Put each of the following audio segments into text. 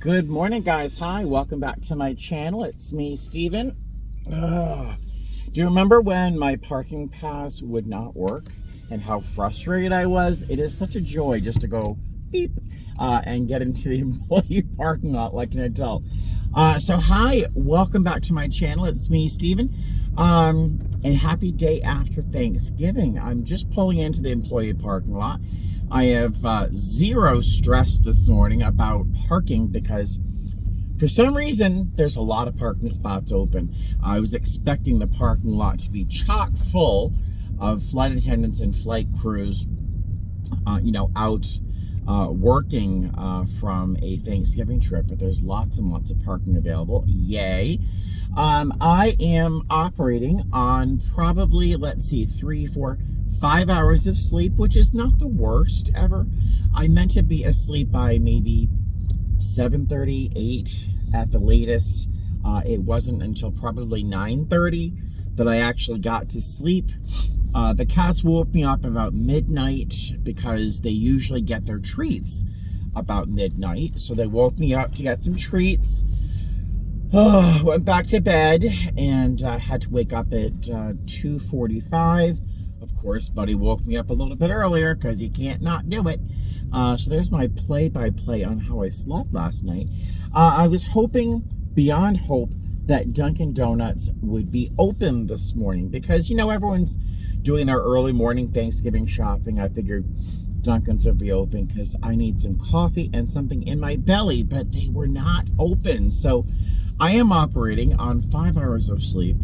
Good morning, guys. Hi, welcome back to my channel. It's me, Steven. Do you remember when my parking pass would not work and how frustrated I was? It is such a joy just to go beep and get into the employee parking lot like an adult. So hi, welcome back to my channel. It's me, Steven. And happy day after Thanksgiving. I'm just pulling into the employee parking lot. I have zero stress this morning about parking because for some reason there's a lot of parking spots open. I was expecting the parking lot to be chock full of flight attendants and flight crews, out working from a Thanksgiving trip, but there's lots and lots of parking available. Yay. I am operating on probably, 3, 4, 5 hours of sleep, which is not the worst ever. I meant to be asleep by maybe 7:30, 8 at the latest. It wasn't until probably 9:30 that I actually got to sleep. The cats woke me up about midnight because they usually get their treats about midnight. So they woke me up to get some treats. Went back to bed and had to wake up at 2:45. Of course, Buddy woke me up a little bit earlier because he can't not do it. So there's my play-by-play on how I slept last night. I was hoping, beyond hope, that Dunkin' Donuts would be open this morning because, everyone's doing their early morning Thanksgiving shopping. I figured Dunkin's would be open because I need some coffee and something in my belly, but they were not open. So I am operating on 5 hours of sleep,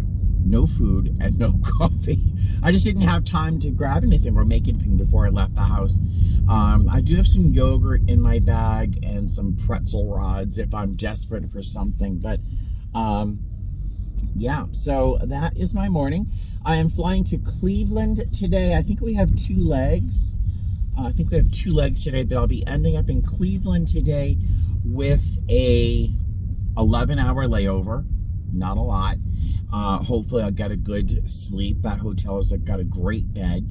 no food, and no coffee. I just didn't have time to grab anything or make anything before I left the house. I do have some yogurt in my bag and some pretzel rods if I'm desperate for something, but yeah, so that is my morning. I am flying to Cleveland today. I think we have 2 legs. Today, but I'll be ending up in Cleveland today with a 11-hour layover. Not a lot. Hopefully I'll get a good sleep. That hotel has got a great bed.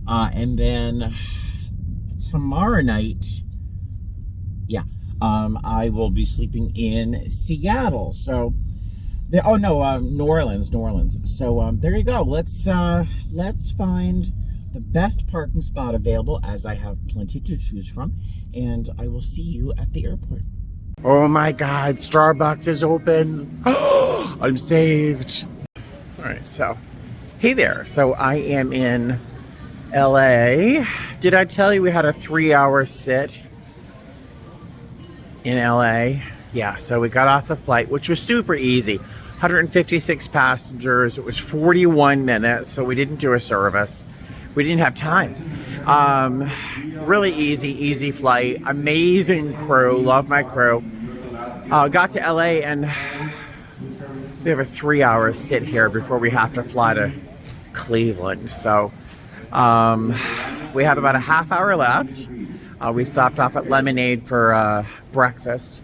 And then tomorrow night, I will be sleeping in Seattle. So, New Orleans. So there you go. Let's find the best parking spot available, as I have plenty to choose from, and I will see you at the airport. Oh my God, Starbucks is open. I'm saved. All right, so, hey there. So I am in LA. Did I tell you we had a 3-hour sit in LA? Yeah, so we got off the flight, which was super easy. 156 passengers. It was 41 minutes, so we didn't do a service. We didn't have time. Really easy flight. Amazing crew. Love my crew. Got to LA and we have a 3-hour sit here before we have to fly to Cleveland. So we have about a half hour left. We stopped off at Lemonade for breakfast.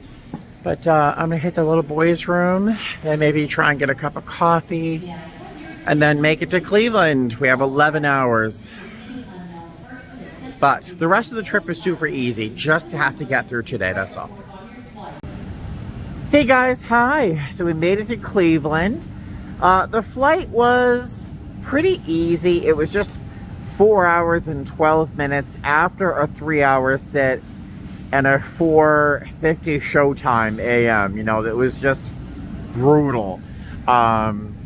But I'm going to hit the little boys' room and maybe try and get a cup of coffee and then make it to Cleveland. We have 11 hours. But the rest of the trip is super easy. Just have to get through today, that's all. Hey guys, hi. So we made it to Cleveland. The flight was pretty easy. It was just 4 hours and 12 minutes after a 3-hour sit and a 4:50 showtime a.m. It was just brutal.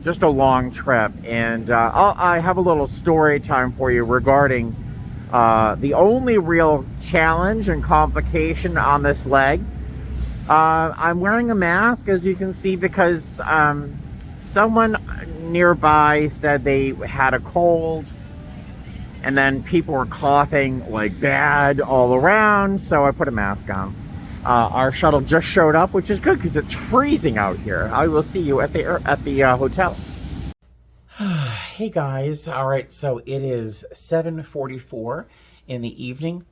Just a long trip. And I have a little story time for you regarding the only real challenge and complication on this leg. I'm wearing a mask, as you can see, because someone nearby said they had a cold. And then people were coughing like bad all around, so I put a mask on. Our shuttle just showed up, which is good because it's freezing out here. I will see you at the hotel. Hey guys, all right, so it is 7:44 in the evening.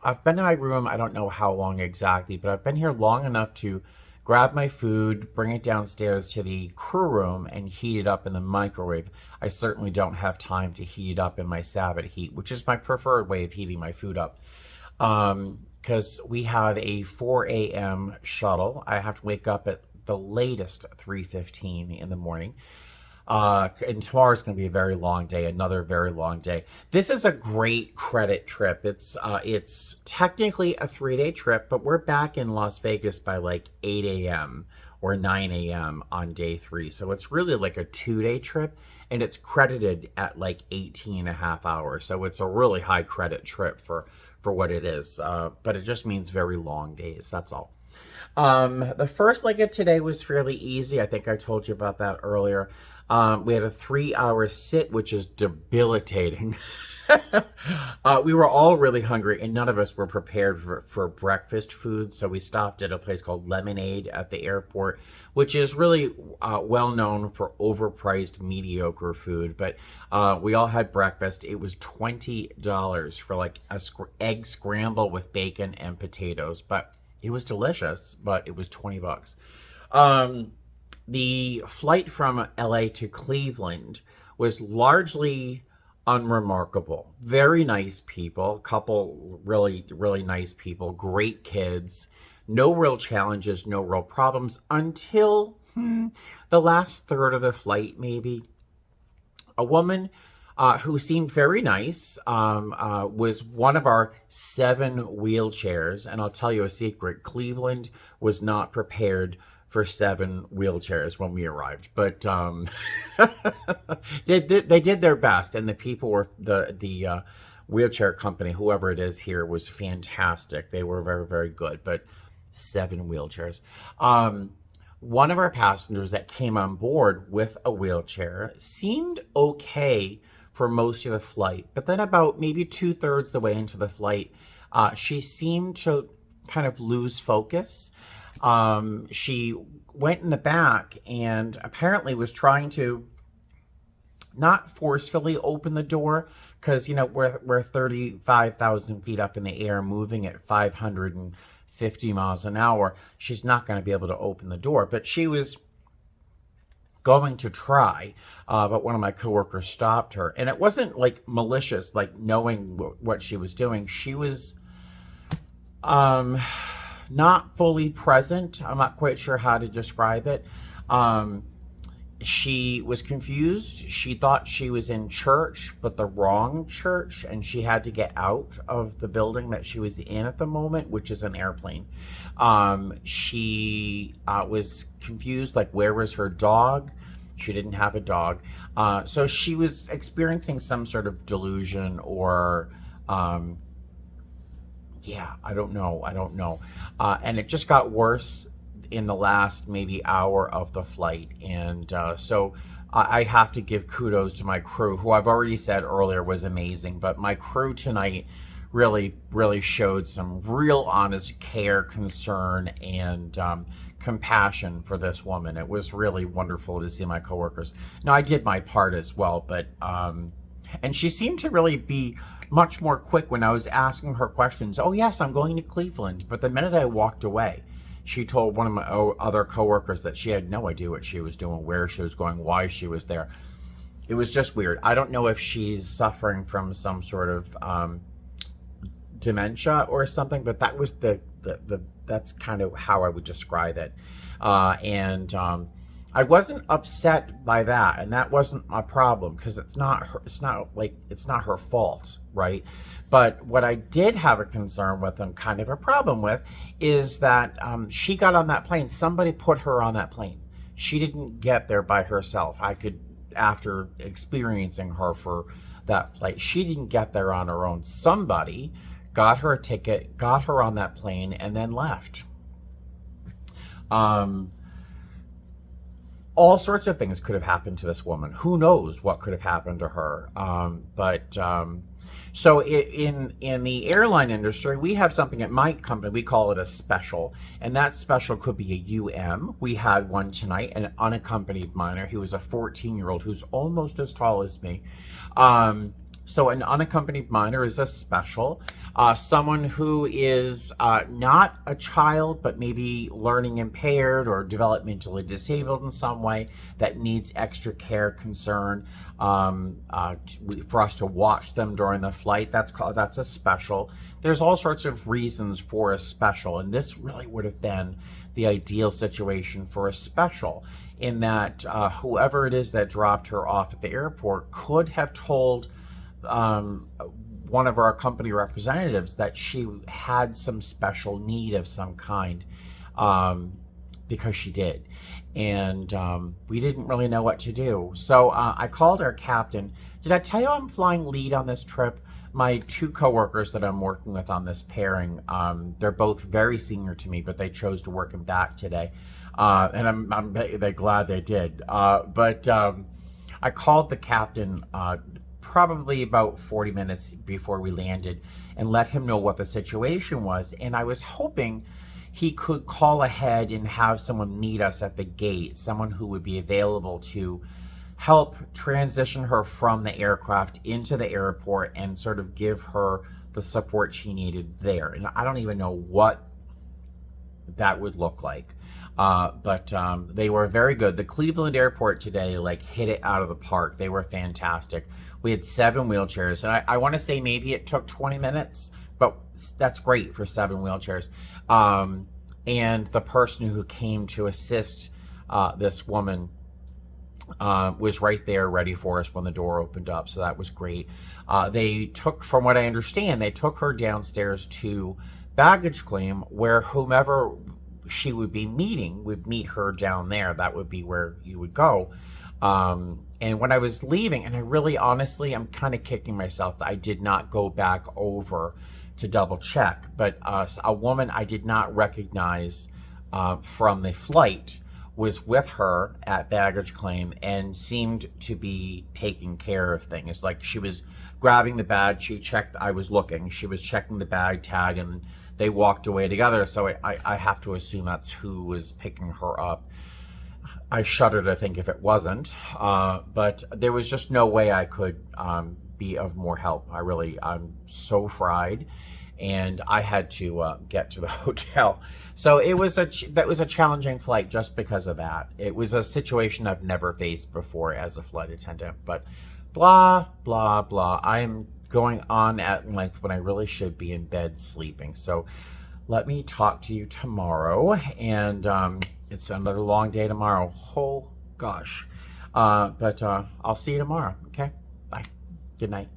I've been in my room, I don't know how long exactly, but I've been here long enough to grab my food, bring it downstairs to the crew room, and heat it up in the microwave. I certainly don't have time to heat it up in my Sabbath heat, which is my preferred way of heating my food up. because we have a 4 a.m. shuttle. I have to wake up at the latest 3:15 in the morning. And tomorrow's going to be a very long day, another very long day. This is a great credit trip. It's technically a 3-day trip, but we're back in Las Vegas by like 8 a.m. or 9 a.m. on day 3. So it's really like a 2-day trip, and it's credited at like 18 and a half hours. So it's a really high credit trip for what it is. But it just means very long days. That's all. The first leg of today was fairly easy. I think I told you about that earlier. We had a 3-hour sit, which is debilitating. We were all really hungry, and none of us were prepared for breakfast food. So we stopped at a place called Lemonade at the airport, which is really well known for overpriced, mediocre food. But we all had breakfast. It was $20 for like a egg scramble with bacon and potatoes. But it was delicious, but it was $20. The flight from LA to Cleveland was largely unremarkable. Very nice people, a couple really, really nice people, great kids, no real challenges, no real problems until the last third of the flight, maybe. A woman who seemed very nice was one of our 7 wheelchairs. And I'll tell you a secret, Cleveland was not prepared for 7 wheelchairs when we arrived, but they did their best, and the people were the wheelchair company, whoever it is here, was fantastic. They were very, very good, but 7 wheelchairs. One of our passengers that came on board with a wheelchair seemed okay for most of the flight, but then about maybe 2/3 the way into the flight, she seemed to kind of lose focus. She went in the back and apparently was trying to not forcefully open the door, because, you know, we're 35,000 feet up in the air moving at 550 miles an hour. She's not going to be able to open the door, but she was going to try, but one of my coworkers stopped her, and it wasn't like malicious, like knowing what she was doing. She was, not fully present. I'm not quite sure how to describe it. She was confused. She thought she was in church, but the wrong church, and she had to get out of the building that she was in at the moment, which is an airplane. She was confused, like, where was her dog? She didn't have a dog. So she was experiencing some sort of delusion or yeah, I don't know. And it just got worse in the last maybe hour of the flight. And so I have to give kudos to my crew, who I've already said earlier was amazing. But my crew tonight really, really showed some real honest care, concern, and compassion for this woman. It was really wonderful to see my coworkers. Now, I did my part as well, but and she seemed to really be much more quick when I was asking her questions. Oh, yes, I'm going to Cleveland. But the minute I walked away, she told one of my other coworkers that she had no idea what she was doing, where she was going, why she was there. It was just weird. I don't know if she's suffering from some sort of dementia or something, but that was that's kind of how I would describe it. I wasn't upset by that, and that wasn't a problem, because it's not her fault, right? But what I did have a concern with and kind of a problem with is that she got on that plane. Somebody put her on that plane. She didn't get there by herself. I could, after experiencing her for that flight, she didn't get there on her own. Somebody got her a ticket, got her on that plane, and then left. All sorts of things could have happened to this woman. Who knows what could have happened to her? So in the airline industry, we have something at my company, we call it a special, and that special could be a UM. We had one tonight, an unaccompanied minor. He was a 14-year-old who's almost as tall as me. So an unaccompanied minor is a special. Someone who is not a child, but maybe learning impaired or developmentally disabled in some way, that needs extra care, concern, for us to watch them during the flight. That's a special. there's all sorts of reasons for a special, and this really would have been the ideal situation for a special, in that whoever it is that dropped her off at the airport could have told one of our company representatives that she had some special need of some kind, because she did. And we didn't really know what to do. So I called our captain. Did I tell you I'm flying lead on this trip? My two coworkers that I'm working with on this pairing, they're both very senior to me, but they chose to work in back today. And they're glad they did. But I called the captain probably about 40 minutes before we landed and let him know what the situation was. And I was hoping he could call ahead and have someone meet us at the gate, someone who would be available to help transition her from the aircraft into the airport and sort of give her the support she needed there. And I don't even know what that would look like. But they were very good. The Cleveland airport today, like, hit it out of the park. They were fantastic. We had 7 wheelchairs, and I want to say maybe it took 20 minutes, but that's great for 7 wheelchairs. And the person who came to assist this woman was right there ready for us when the door opened up, so that was great. They took, from what I understand, they took her downstairs to baggage claim, where whomever she would be meeting would meet her down there. That would be where you would go. And when I was leaving, and I really honestly, I'm kind of kicking myself that I did not go back over to double check, but a woman I did not recognize from the flight was with her at baggage claim and seemed to be taking care of things. Like, she was grabbing the bag, she checked, I was looking, she was checking the bag tag, and they walked away together. So I have to assume that's who was picking her up. I shudder to think if it wasn't, but there was just no way I could be of more help. I'm so fried, and I had to get to the hotel. So that was a challenging flight just because of that. It was a situation I've never faced before as a flight attendant, but blah, blah, blah. I am going on at length when I really should be in bed sleeping. So let me talk to you tomorrow, and it's another long day tomorrow. Oh gosh. But I'll see you tomorrow. Okay. Bye. Good night.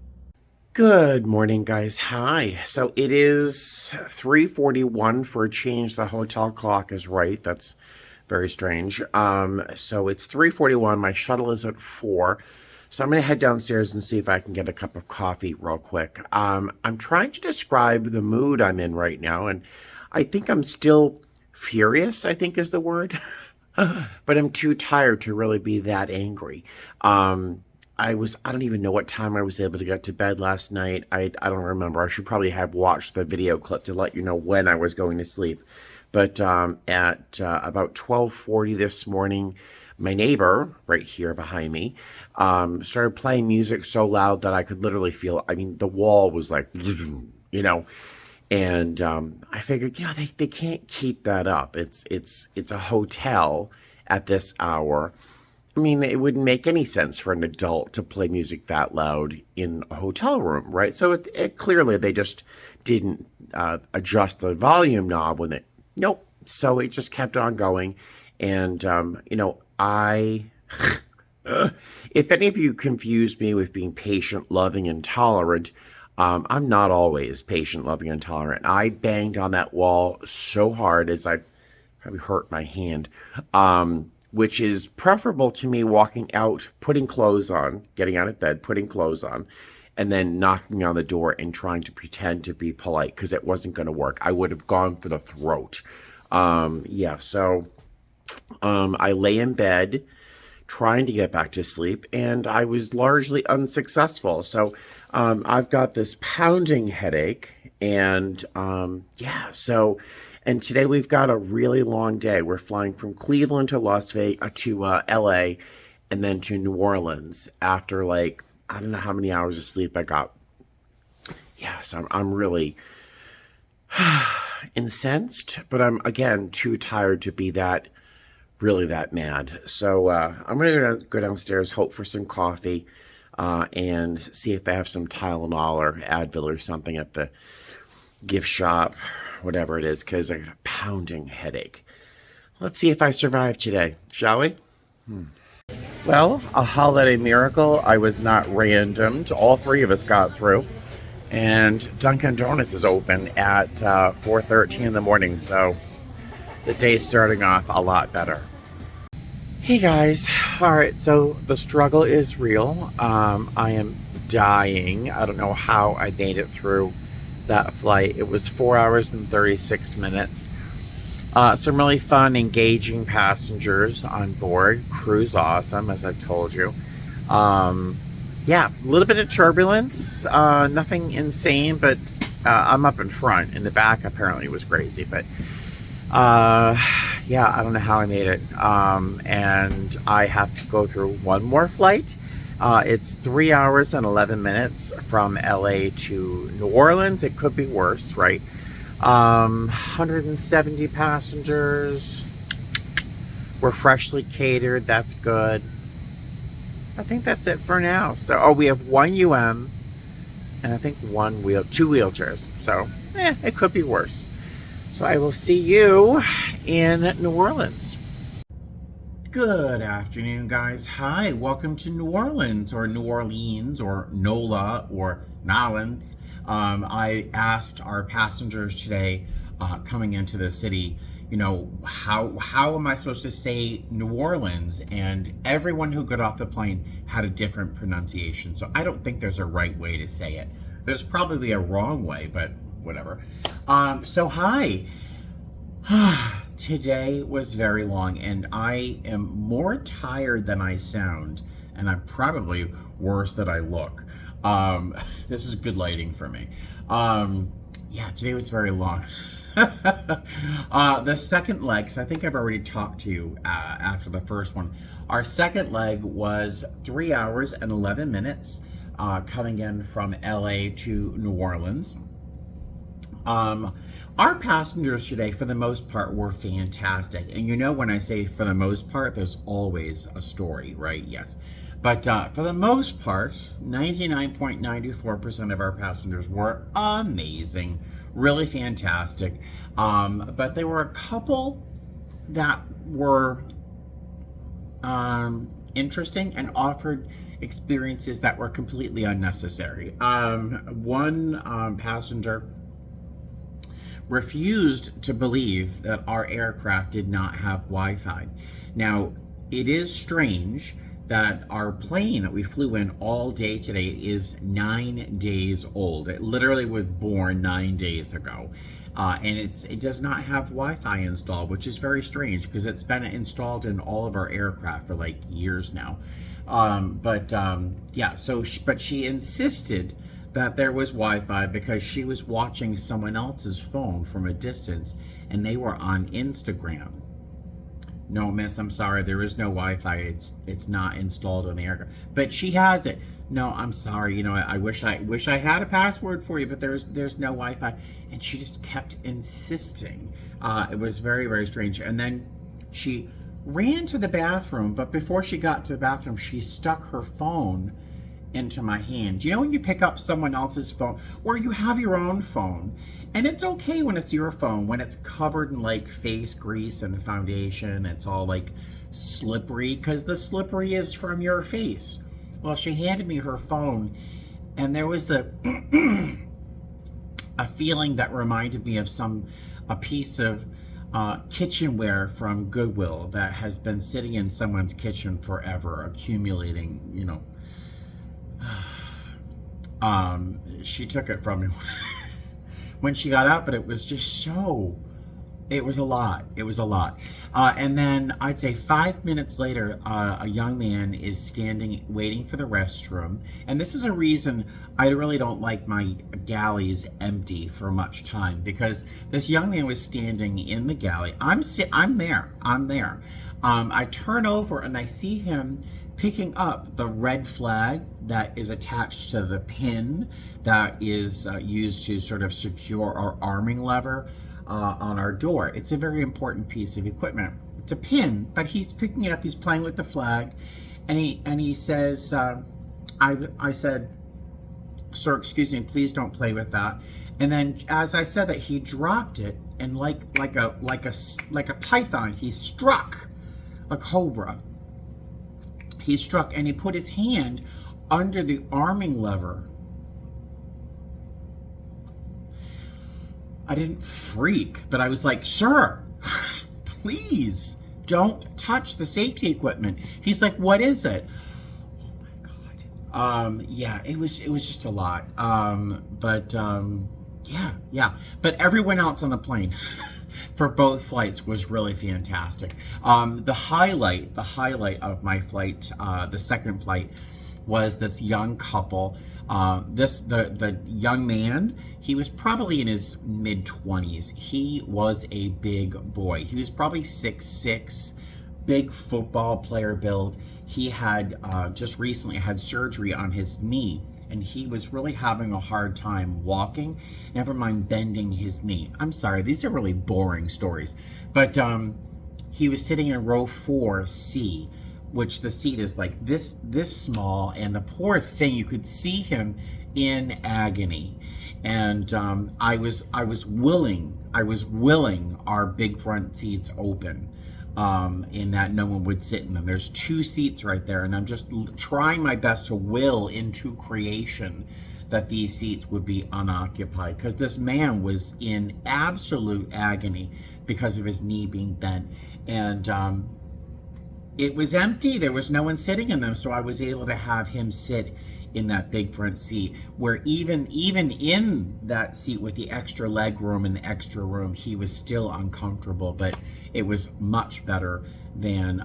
Good morning, guys. Hi. So it is 3:41 for a change. The hotel clock is right. That's very strange. So it's 3:41. My shuttle is at 4. So I'm going to head downstairs and see if I can get a cup of coffee real quick. I'm trying to describe the mood I'm in right now, and I think I'm still furious, I think is the word. But I'm too tired to really be that angry. I don't even know what time I was able to get to bed last night. I don't remember. I should probably have watched the video clip to let you know when I was going to sleep. But at about 12:40 this morning, my neighbor right here behind me started playing music so loud that I could literally feel, the wall was like, and I figured, they can't keep that up. It's a hotel at this hour. It wouldn't make any sense for an adult to play music that loud in a hotel room, right? So it clearly they just didn't adjust the volume knob when nope. So it just kept on going. And, if any of you confused me with being patient, loving, and tolerant, I'm not always patient, loving, and tolerant. I banged on that wall so hard as I probably hurt my hand, which is preferable to me walking out, putting clothes on, getting out of bed, putting clothes on, and then knocking on the door and trying to pretend to be polite, because it wasn't going to work. I would have gone for the throat. So I lay in bed trying to get back to sleep, and I was largely unsuccessful. So I've got this pounding headache, and and today we've got a really long day. We're flying from Cleveland to Las Vegas to LA, and then to New Orleans after, I don't know how many hours of sleep I got. So I'm really incensed, but I'm, again, too tired to be really that mad. So I'm going to go downstairs, hope for some coffee, and see if they have some Tylenol or Advil or something at the gift shop, whatever it is, because I got a pounding headache. Let's see if I survive today, shall we? Well, a holiday miracle. I was not randomed. All three of us got through. And Dunkin' Donuts is open at 4:13 in the morning, so the day's starting off a lot better. Hey guys, all right, so the struggle is real. I am dying. I don't know how I made it through that flight. It was 4 hours and 36 minutes. Some really fun, engaging passengers on board. Crew's awesome, as I told you. Yeah, a little bit of turbulence. Nothing insane, but I'm up in front. In the back, apparently, it was crazy. But yeah, I don't know how I made it. And I have to go through one more flight. It's 3 hours and 11 minutes from LA to New Orleans. It could be worse, right? 170 passengers. We're freshly catered. That's good. I think that's it for now. So, we have one UM and I think two wheelchairs. So, it could be worse. So I will see you in New Orleans. Good afternoon, guys. Hi, welcome to New Orleans or NOLA or Nolans. I asked our passengers today coming into the city, how am I supposed to say New Orleans? And everyone who got off the plane had a different pronunciation. So I don't think there's a right way to say it. There's probably a wrong way, but whatever. So hi. Today was very long and I am more tired than I sound, and I'm probably worse than I look. This is good lighting for me. Yeah, today was very long. The second leg, so I think I've already talked to you after the first one. Our second leg was 3 hours and 11 minutes coming in from LA to New Orleans. Our passengers today, for the most part, were fantastic. And when I say for the most part, there's always a story, right? Yes. But for the most part, 99.94% of our passengers were amazing, really fantastic. But there were a couple that were interesting and offered experiences that were completely unnecessary. One passenger refused to believe that our aircraft did not have Wi-Fi. Now, it is strange that our plane that we flew in all day today is 9 days old. It literally was born 9 days ago. And it does not have Wi-Fi installed, which is very strange because it's been installed in all of our aircraft for like years now. Yeah, but she insisted that there was Wi-Fi because she was watching someone else's phone from a distance and they were on Instagram. No, miss, I'm sorry, there is no Wi-Fi. It's not installed on the aircraft. But she has it. No, I'm sorry. I wish I had a password for you, but there's no Wi-Fi. And she just kept insisting. It was very, very strange. And then she ran to the bathroom, but before she got to the bathroom, she stuck her phone into my hand. When you pick up someone else's phone or you have your own phone, and it's okay when it's your phone, when it's covered in like face grease and foundation, it's all like slippery because the slippery is from your face. Well, she handed me her phone and there was a feeling that reminded me of a piece of kitchenware from Goodwill that has been sitting in someone's kitchen forever, accumulating, she took it from me when she got out, but it was just it was a lot. And then I'd say 5 minutes later, a young man is standing waiting for the restroom. And this is a reason I really don't like my galleys empty for much time, because this young man was standing in the galley. I'm there. I turn over and I see him picking up the red flag that is attached to the pin that is used to sort of secure our arming lever on our door. It's a very important piece of equipment. It's a pin, but he's picking it up, he's playing with the flag, and he says, I said, "Sir, excuse me, please don't play with that." And then, as I said, that he dropped it, and like a python, he struck a cobra. He struck, and he put his hand under the arming lever. I didn't freak, but I was like, "Sir, please don't touch the safety equipment." He's like, "What is it?" Oh my God. Yeah, it was just a lot. Yeah. But everyone else on the plane for both flights was really fantastic. The highlight of my flight, the second flight, was this young couple. The young man, he was probably in his mid-20s. He was a big boy. He was probably 6'6", big football player build. He had just recently had surgery on his knee, and he was really having a hard time walking, never mind bending his knee. I'm sorry, these are really boring stories. But he was sitting in row 4C, which the seat is like this small, and the poor thing, you could see him in agony. And I was willing our big front seats open, in that no one would sit in them. There's 2 seats right there, and I'm just trying my best to will into creation that these seats would be unoccupied, because this man was in absolute agony because of his knee being bent. And it was empty. There was no one sitting in them, so I was able to have him sit in that big front seat, where even in that seat with the extra leg room and the extra room, he was still uncomfortable, but it was much better than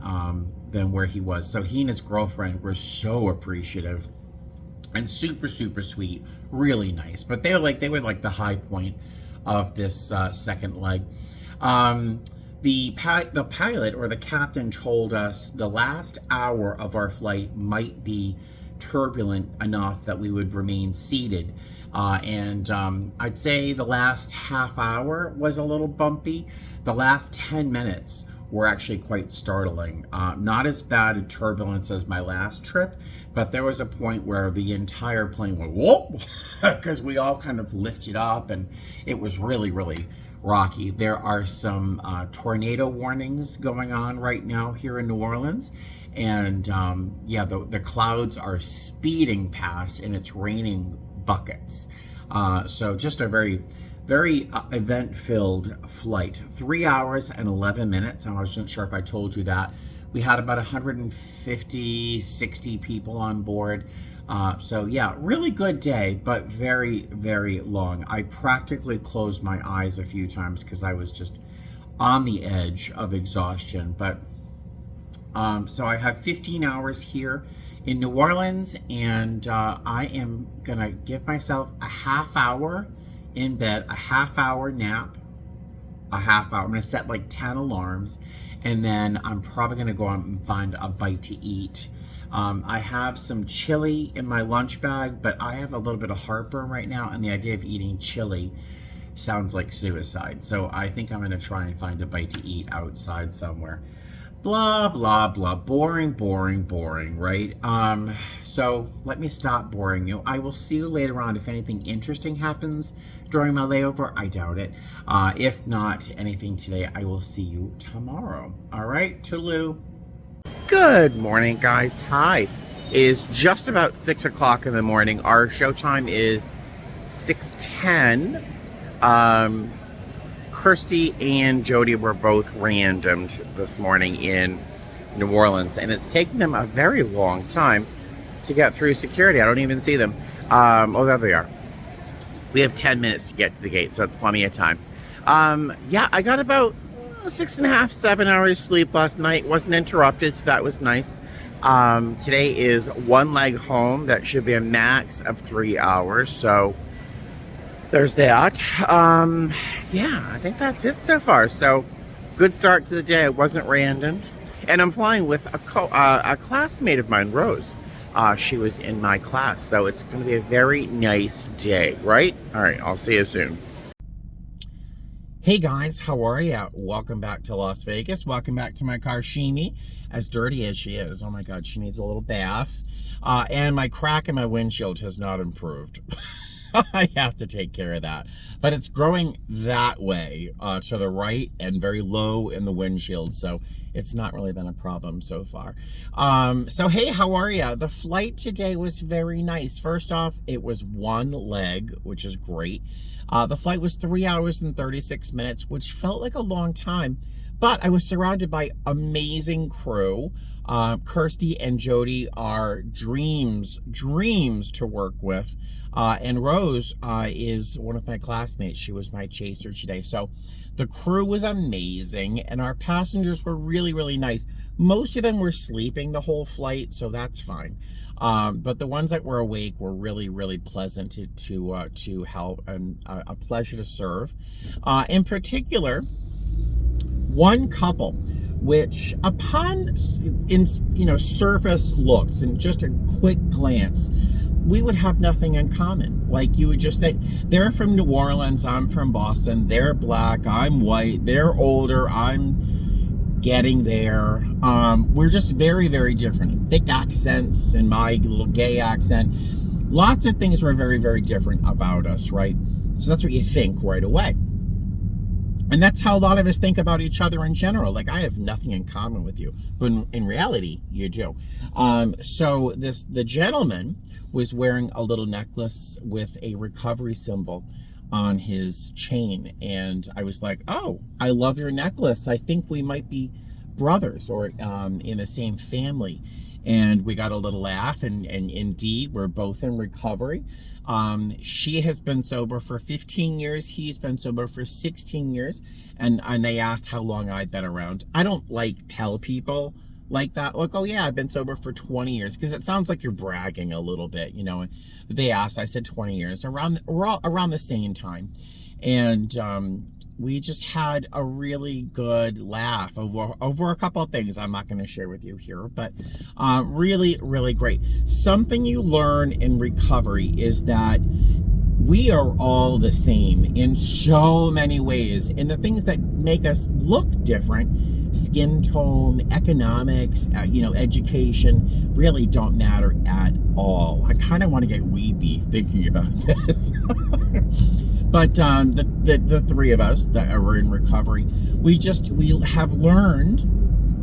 where he was. So he and his girlfriend were so appreciative and super sweet, really nice. But they were like the high point of this second leg. The pilot, or the captain, told us the last hour of our flight might be turbulent enough that we would remain seated. And I'd say the last half hour was a little bumpy. The last 10 minutes were actually quite startling. Not as bad a turbulence as my last trip, but there was a point where the entire plane went whoop, because we all kind of lifted up, and it was really rocky. There are some tornado warnings going on right now here in New Orleans, and yeah, the clouds are speeding past, and it's raining buckets. So just a very event-filled flight. 3 hours and 11 minutes. I wasn't sure if I told you that. We had about 150, 60 people on board. So yeah, really good day, but very long. I practically closed my eyes a few times because I was just on the edge of exhaustion. But so I have 15 hours here in New Orleans, and I am gonna give myself a half hour in bed, a half hour nap, a half hour. I'm gonna set like 10 alarms, and then I'm probably gonna go out and find a bite to eat. I have some chili in my lunch bag, but I have a little bit of heartburn right now, and the idea of eating chili sounds like suicide. So I think I'm gonna try and find a bite to eat outside somewhere. Blah, blah, blah, boring, right? So let me stop boring you. I will see you later on if anything interesting happens during my layover. I doubt it. If not anything today, I will see you tomorrow. All right, toodaloo. Good morning, guys. Hi. It is just about 6 o'clock in the morning. Our show time is 6:10. Kirsty and Jody were both randomed this morning in New Orleans, and it's taken them a very long time to get through security. I don't even see them. Oh, there they are. We have 10 minutes to get to the gate, so it's plenty of time. Yeah, I got about 6.5, 7 hours sleep last night. Wasn't interrupted, so that was nice. Today is one leg home. That should be a max of 3 hours, so there's that. Yeah, I think that's it so far. So good start to the day. It wasn't random. And I'm flying with a classmate of mine, Rose. She was in my class, so it's going to be a very nice day, right? All right, I'll see you soon. Hey guys, how are you? Welcome back to Las Vegas. Welcome back to my car, Sheeny. As dirty as she is. Oh my God, she needs a little bath. And my crack in my windshield has not improved. I have to take care of that. But it's growing that way, to the right and very low in the windshield. So it's not really been a problem so far. So hey, how are you? The flight today was very nice. First off, it was one leg, which is great. The flight was 3 hours and 36 minutes, which felt like a long time. But I was surrounded by amazing crew. Kirsty and Jody are dreams to work with. And Rose is one of my classmates. She was my chaser today. So the crew was amazing, and our passengers were really, really nice. Most of them were sleeping the whole flight, so that's fine. But the ones that were awake were really, really pleasant to help, and a pleasure to serve. In particular, one couple, which upon surface looks and just a quick glance, we would have nothing in common. Like, you would just think, they're from New Orleans, I'm from Boston, they're black, I'm white, they're older, I'm getting there. We're just very, very different. Thick accents and my little gay accent. Lots of things were very, very different about us, right? So that's what you think right away. And that's how a lot of us think about each other in general. Like, I have nothing in common with you. But in reality, you do. So the gentleman was wearing a little necklace with a recovery symbol on his chain. And I was like, oh, I love your necklace. I think we might be brothers or in the same family. And we got a little laugh, and indeed, we're both in recovery. She has been sober for 15 years. He's been sober for 16 years. And they asked how long I'd been around. I don't tell people like that. Like, oh yeah, I've been sober for 20 years. Because it sounds like you're bragging a little bit, But they asked, I said 20 years. We're all around the same time. And we just had a really good laugh over a couple of things I'm not going to share with you here, but really, really great. Something you learn in recovery is that we are all the same in so many ways. And the things that make us look different, skin tone, economics, education, really don't matter at all. I kind of want to get weepy thinking about this. But the three of us that are in recovery, we have learned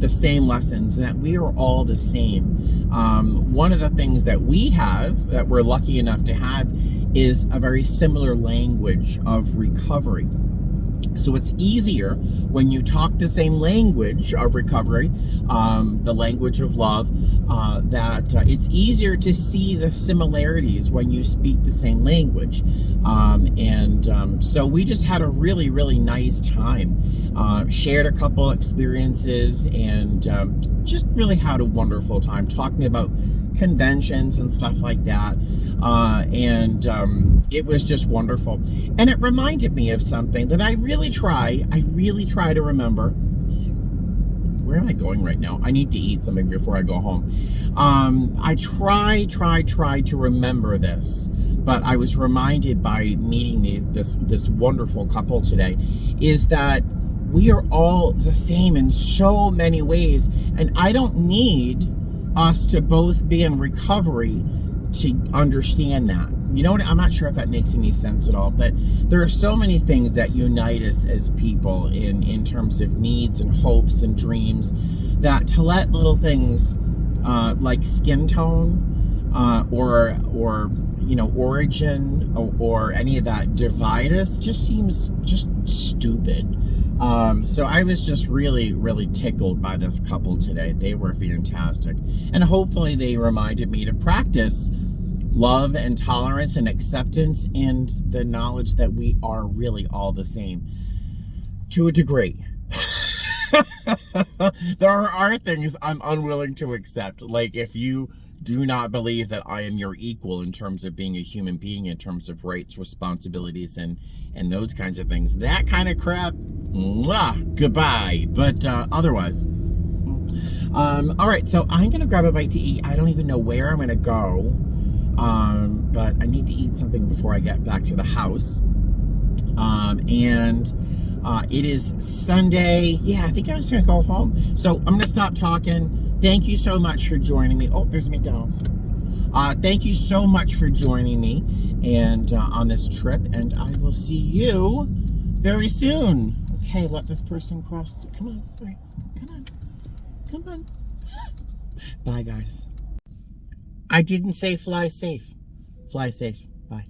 the same lessons, and that we are all the same. One of the things that we're lucky enough to have, is a very similar language of recovery. So it's easier when you talk the same language of recovery, the language of love, that it's easier to see the similarities when you speak the same language. So we just had a really, really nice time, shared a couple experiences, and just really had a wonderful time talking about conventions and stuff like that. It was just wonderful. And it reminded me of something that I really try to remember. Where am I going right now? I need to eat something before I go home. I try to remember this, but I was reminded by meeting this wonderful couple today, is that we are all the same in so many ways, and I don't need us to both be in recovery to understand that. You know what? I'm not sure if that makes any sense at all, but there are so many things that unite us as people in terms of needs and hopes and dreams, that to let little things like skin tone or origin or any of that divide us just seems just stupid. So I was just really, really tickled by this couple today. They were fantastic. And hopefully they reminded me to practice love and tolerance and acceptance, and the knowledge that we are really all the same to a degree. There are things I'm unwilling to accept. Like, if you do not believe that I am your equal in terms of being a human being, in terms of rights, responsibilities, and those kinds of things, that kind of crap, goodbye. But otherwise, all right, so I'm gonna grab a bite to eat. I don't even know where I'm gonna go, but I need to eat something before I get back to the house. It is Sunday. Yeah, I think I'm just gonna go home. So I'm gonna stop talking. Thank you so much for joining me. Oh, there's McDonald's. Thank you so much for joining me. and on this trip, and I will see you very soon. Okay, let this person cross. Come on, all right. Come on, come on. Bye, guys. I didn't say fly safe. Fly safe. Bye.